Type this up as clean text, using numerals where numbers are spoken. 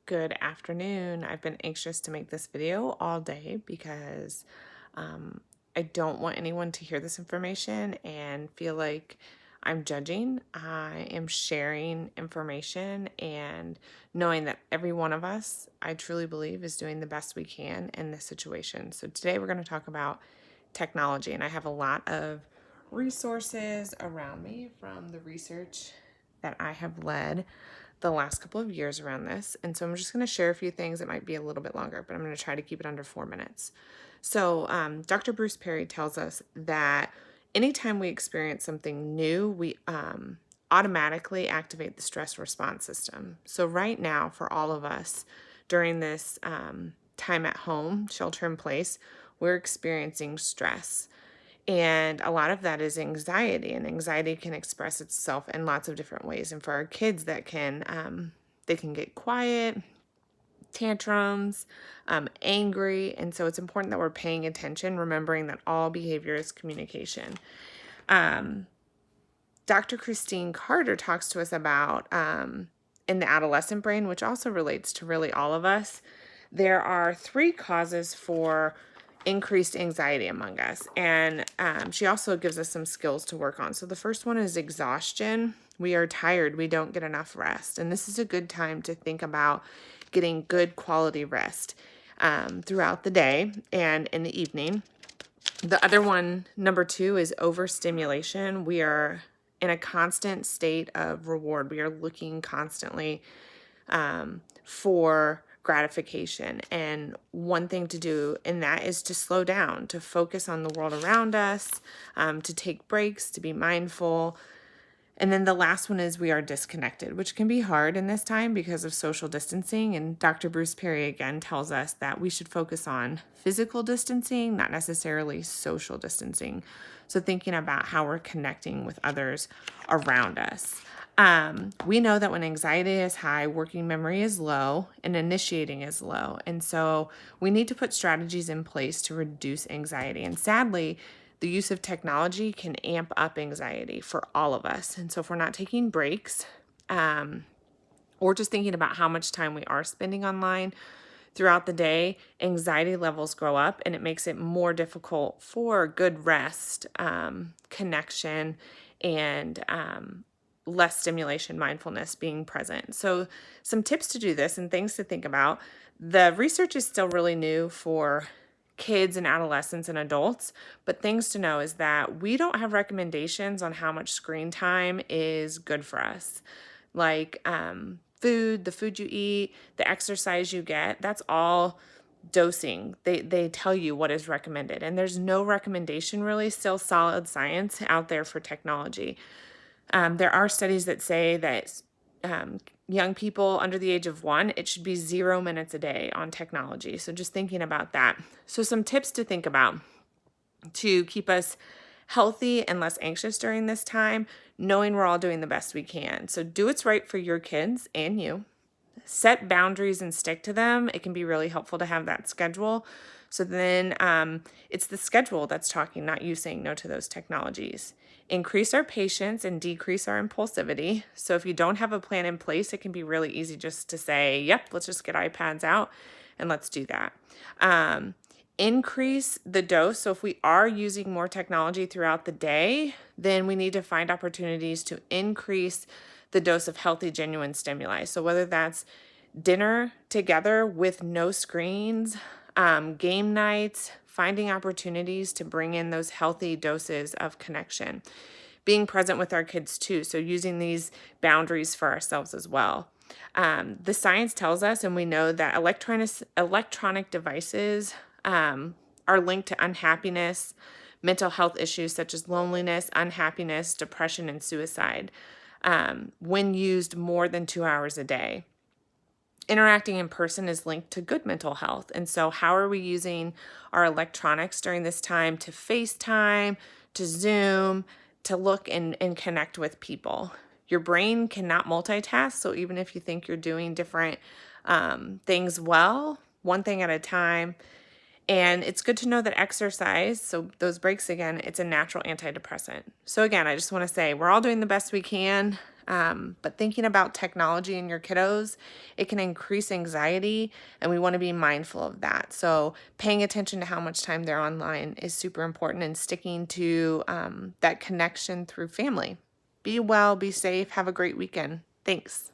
Good afternoon. I've been anxious to make this video all day because I don't want anyone to hear this information and feel like I'm judging. I am sharing information and knowing that every one of us, I truly believe, is doing the best we can in this situation. So today we're going to talk about technology, and I have a lot of resources around me from the research that I have led the last couple of years around this. And so I'm just going to share a few things that might be a little bit longer, but I'm going to try to keep it under 4 minutes. So Dr. Bruce Perry tells us that anytime we experience something new, we automatically activate the stress response system. So right now, for all of us, during this time at home, shelter in place, we're experiencing stress. And a lot of that is anxiety, and anxiety can express itself in lots of different ways. And for our kids, that can they can get quiet, tantrums, angry, and so it's important that we're paying attention, remembering that all behavior is communication. Dr. Christine Carter talks to us about in the adolescent brain, which also relates to really all of us. There are 3 causes for increased anxiety among us. And she also gives us some skills to work on. So the first one is exhaustion. We are tired. We don't get enough rest. And this is a good time to think about getting good quality rest throughout the day and in the evening. The other one, number 2, is overstimulation. We are in a constant state of reward. We are looking constantly for gratification. And one thing to do in that is to slow down, to focus on the world around us, to take breaks, to be mindful. And then the last one is we are disconnected, which can be hard in this time because of social distancing. And Dr. Bruce Perry again tells us that we should focus on physical distancing, not necessarily social distancing. So thinking about how we're connecting with others around us. We know that when anxiety is high, working memory is low and initiating is low. And so we need to put strategies in place to reduce anxiety. And sadly, the use of technology can amp up anxiety for all of us. And so if we're not taking breaks, or just thinking about how much time we are spending online throughout the day, anxiety levels grow up and it makes it more difficult for good rest, connection, and less stimulation, mindfulness, being present. So some tips to do this and things to think about. The research is still really new for kids and adolescents and adults, but things to know is that we don't have recommendations on how much screen time is good for us. Like food, the food you eat, the exercise you get, that's all dosing. They tell you what is recommended, and there's no recommendation really, still solid science out there for technology. There are studies that say that young people under the age of 1, it should be 0 minutes a day on technology. So just thinking about that. So some tips to think about to keep us healthy and less anxious during this time, knowing we're all doing the best we can. So do what's right for your kids and you. Set boundaries and stick to them. It can be really helpful to have that schedule. So then it's the schedule that's talking, not you saying no to those technologies. Increase our patience and decrease our impulsivity. So if you don't have a plan in place, it can be really easy just to say, yep, let's just get iPads out and let's do that. Increase the dose. So if we are using more technology throughout the day, then we need to find opportunities to increase the dose of healthy, genuine stimuli. So whether that's dinner together with no screens, game nights, finding opportunities to bring in those healthy doses of connection. Being present with our kids too, so using these boundaries for ourselves as well. The science tells us, and we know that electronic devices are linked to unhappiness, mental health issues such as loneliness, unhappiness, depression, and suicide when used more than 2 hours a day. Interacting in person is linked to good mental health. And so how are we using our electronics during this time to FaceTime, to Zoom, to look and connect with people? Your brain cannot multitask. So even if you think you're doing different things well, one thing at a time. And it's good to know that exercise, so those breaks again, it's a natural antidepressant. So again, I just want to say we're all doing the best we can. But thinking about technology in your kiddos, it can increase anxiety, and we want to be mindful of that. So paying attention to how much time they're online is super important, and sticking to that connection through family. Be well, be safe, have a great weekend. Thanks.